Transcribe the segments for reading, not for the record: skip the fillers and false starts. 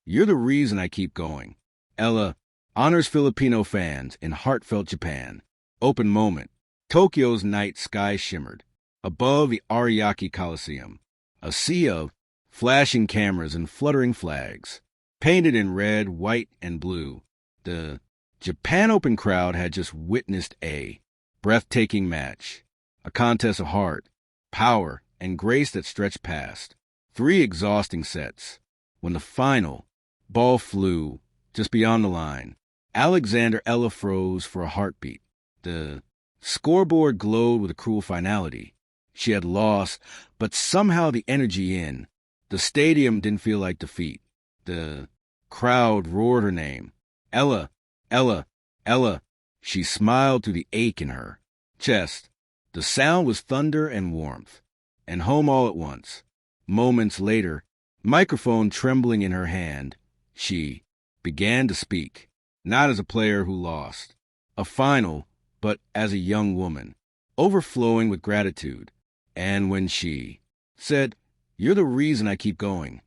you're the reason I keep going. Ella honors Filipino fans in heartfelt Japan. Open moment. Tokyo's night sky shimmered. Above the Ariake Coliseum, a sea of flashing cameras and fluttering flags. Painted in red, white, and blue, the Japan Open crowd had just witnessed a breathtaking match, a contest of heart, power, and grace that stretched past 3 exhausting sets. When the final ball flew just beyond the line, Alexander Eala froze for a heartbeat. The scoreboard glowed with a cruel finality. She had lost, but somehow the energy in the stadium didn't feel like defeat. The crowd roared her name. Ella, Ella, Ella. She smiled through the ache in her chest. The sound was thunder and warmth, and home all at once. Moments later, microphone trembling in her hand, she began to speak, not as a player who lost a final, but as a young woman, overflowing with gratitude. And when she said, "You're the reason I keep going,"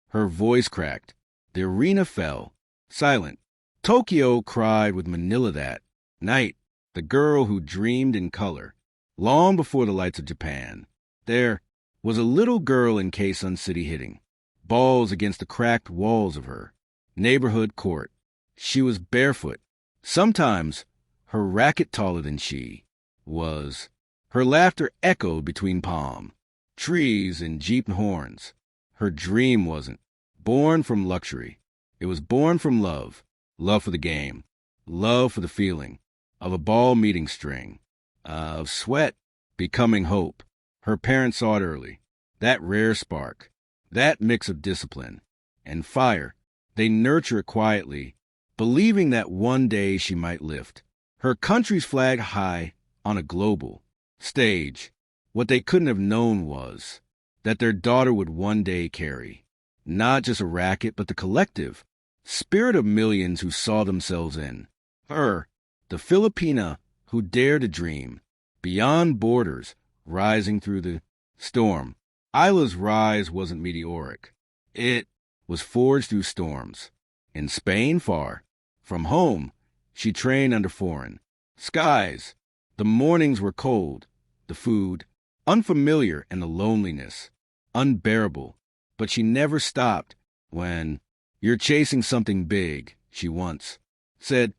her voice cracked. The arena fell, silent. Tokyo cried with Manila that night, the girl who dreamed in color, long before the lights of Japan. There was a little girl in Quezon City hitting balls against the cracked walls of her neighborhood court. She was barefoot, sometimes her racket taller than she was. Her laughter echoed between palm trees and Jeep horns. Her dream wasn't born from luxury. It was born from love. Love for the game. Love for the feeling of a ball meeting string. Of sweat becoming hope. Her parents saw it early. That rare spark. That mix of discipline and fire. They nurture it quietly, believing that one day she might lift her country's flag high on a global stage. What they couldn't have known was that their daughter would one day carry not just a racket, but the collective spirit of millions who saw themselves in her, the Filipina who dared to dream beyond borders, rising through the storm. Eala's rise wasn't meteoric. It was forged through storms. In Spain, far from home, she trained under foreign skies. The mornings were cold, the food unfamiliar, and the loneliness unbearable. But she never stopped. When you're chasing something big, she once said,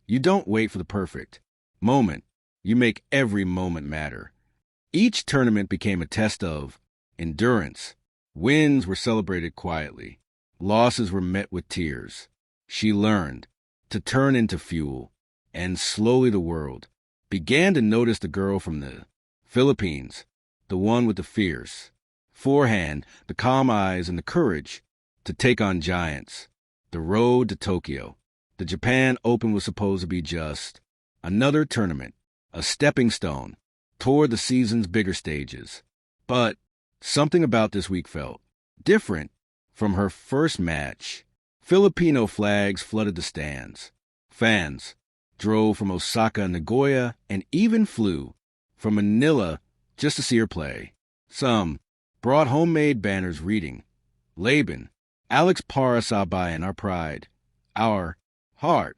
you don't wait for the perfect moment. You make every moment matter. Each tournament became a test of endurance. Wins were celebrated quietly. Losses were met with tears. She learned to turn into fuel, and slowly the world began to notice the girl from the Philippines, the one with the fierce forehand, the calm eyes, and the courage to take on giants. The road to Tokyo. The Japan Open was supposed to be just another tournament, a stepping stone toward the season's bigger stages. But something about this week felt different from her first match. Filipino flags flooded the stands. Fans drove from Osaka, Nagoya, and even flew from Manila just to see her play. Some brought homemade banners reading, Laban, Alex para sa bayan, our pride, our heart.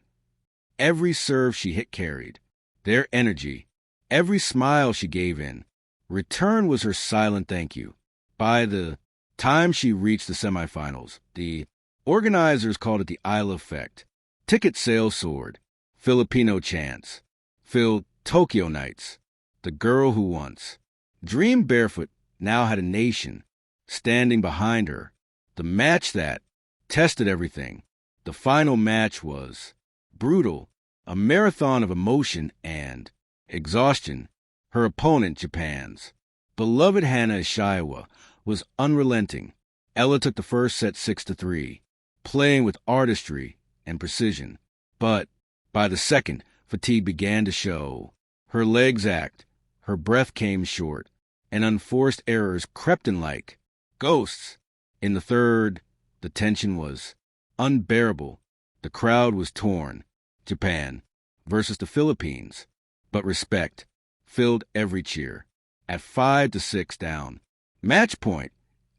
Every serve she hit carried their energy. Every smile she gave in return was her silent thank you. By the time she reached the semifinals, the organizers called it the Eala effect. Ticket sales soared. Filipino chants filled Tokyo nights. The girl who once dreamed barefoot now had a nation standing behind her. The match that tested everything. The final match was brutal, a marathon of emotion and exhaustion. Her opponent, Japan's beloved Hana Ishiawa, was unrelenting. Ella took the first set 6-3, playing with artistry and precision. But by the second, fatigue began to show. Her legs ached, her breath came short, and unforced errors crept in like ghosts. In the third, the tension was unbearable. The crowd was torn. Japan versus the Philippines. But respect filled every cheer. At 5-6 down, match point,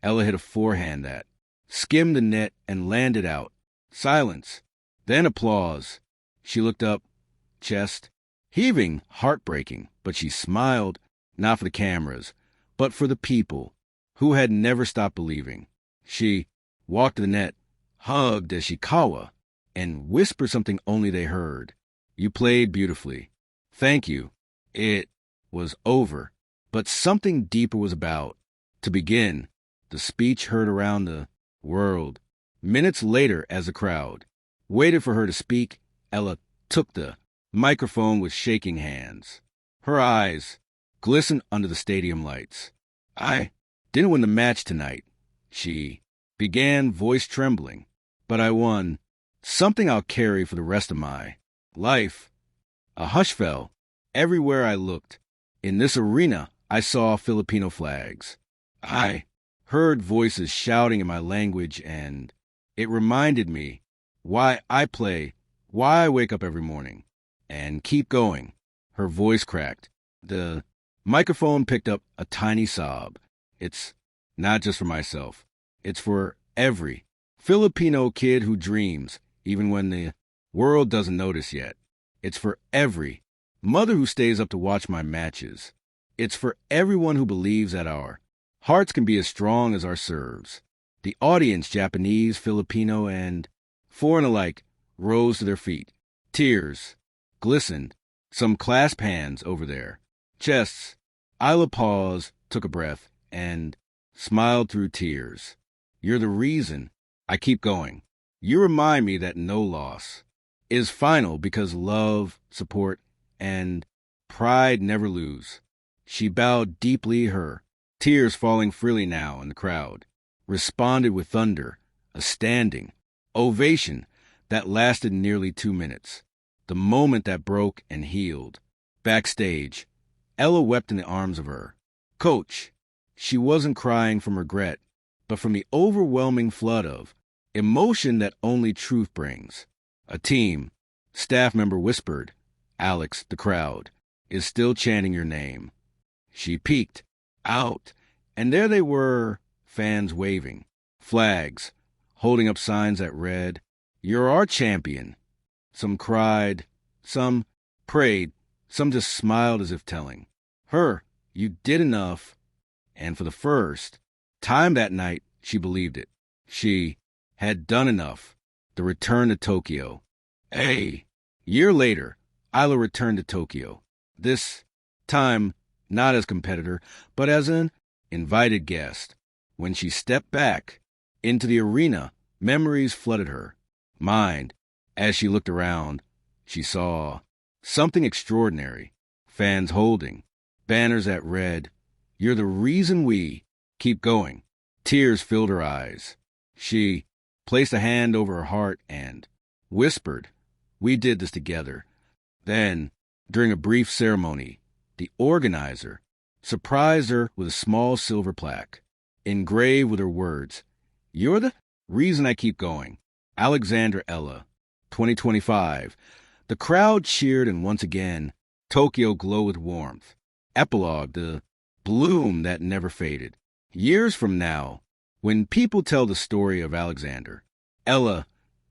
Ella hit a forehand that skimmed the net and landed out. Silence. Then applause. She looked up, chest heaving, heartbreaking, but she smiled, not for the cameras, but for the people who had never stopped believing. She walked to the net, hugged Ishikawa, and whispered something only they heard. You played beautifully. Thank you. It was over, but something deeper was about to begin. The speech heard around the world. Minutes later, as the crowd waited for her to speak, Ella took the microphone with shaking hands. Her eyes glistened under the stadium lights. I didn't win the match tonight, she began, voice trembling, but I won something I'll carry for the rest of my life. A hush fell everywhere I looked. In this arena, I saw Filipino flags. I heard voices shouting in my language, and it reminded me why I play, why I wake up every morning and keep going. Her voice cracked. The microphone picked up a tiny sob. It's not just for myself. It's for every Filipino kid who dreams, even when the world doesn't notice yet. It's for every mother who stays up to watch my matches. It's for everyone who believes that our hearts can be as strong as our serves. The audience, Japanese, Filipino, and foreign alike, rose to their feet. Tears glistened. Some clasped hands over their chests. Eala paused, took a breath, and smiled through tears. You're the reason I keep going. You remind me that no loss is final because love, support, and pride never lose. She bowed deeply, her tears falling freely now, and the crowd responded with thunder, a standing ovation that lasted nearly 2 minutes. The moment that broke and healed. Backstage, Ella wept in the arms of her coach. She wasn't crying from regret, but from the overwhelming flood of emotion that only truth brings. A team staff member whispered, Alex, the crowd is still chanting your name. She peeked out, and there they were, fans waving, flags, holding up signs that read, You're our champion. Some cried, some prayed, some just smiled as if telling her, you did enough. And for the first time that night, she believed it. She had done enough. The return to Tokyo. A year later, Eala returned to Tokyo. This time, not as competitor, but as an invited guest. When she stepped back into the arena, memories flooded her mind. As she looked around, she saw something extraordinary. Fans holding banners that read, You're the reason we keep going. Tears filled her eyes. She placed a hand over her heart and whispered, We did this together. Then, during a brief ceremony, the organizer surprised her with a small silver plaque, engraved with her words, You're the reason I keep going. Alexander Eala, 2025. The crowd cheered, and once again, Tokyo glowed with warmth. Epilogue, the bloom that never faded. Years from now, when people tell the story of Alexander Eala,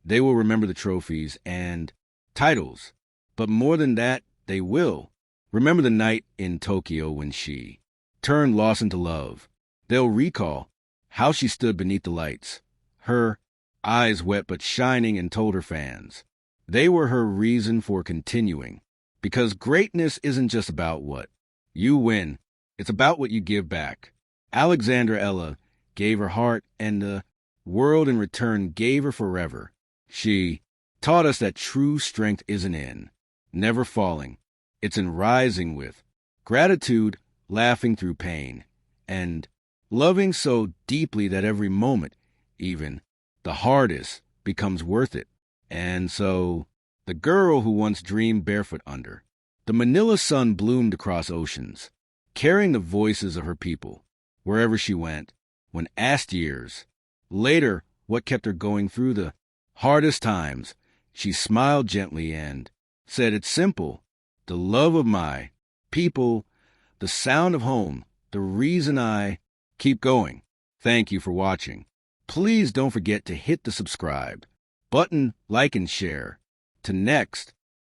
they will remember the trophies and titles. But more than that, they will remember the night in Tokyo when she turned loss into love. They'll recall how she stood beneath the lights, her eyes wet but shining, and told her fans they were her reason for continuing. Because greatness isn't just about what you win, it's about what you give back. Alexander Eala gave her heart, and the world in return gave her forever. She taught us that true strength isn't in never falling. It's in rising with gratitude, laughing through pain, and loving so deeply that every moment, even the hardest, becomes worth it. And so, the girl who once dreamed barefoot under the Manila sun bloomed across oceans, carrying the voices of her people wherever she went. When asked years later what kept her going through the hardest times, she smiled gently and said, It's simple. The love of my people, the sound of home, the reason I keep going. Thank you for watching. Please don't forget to hit the subscribe button, like and share. To next,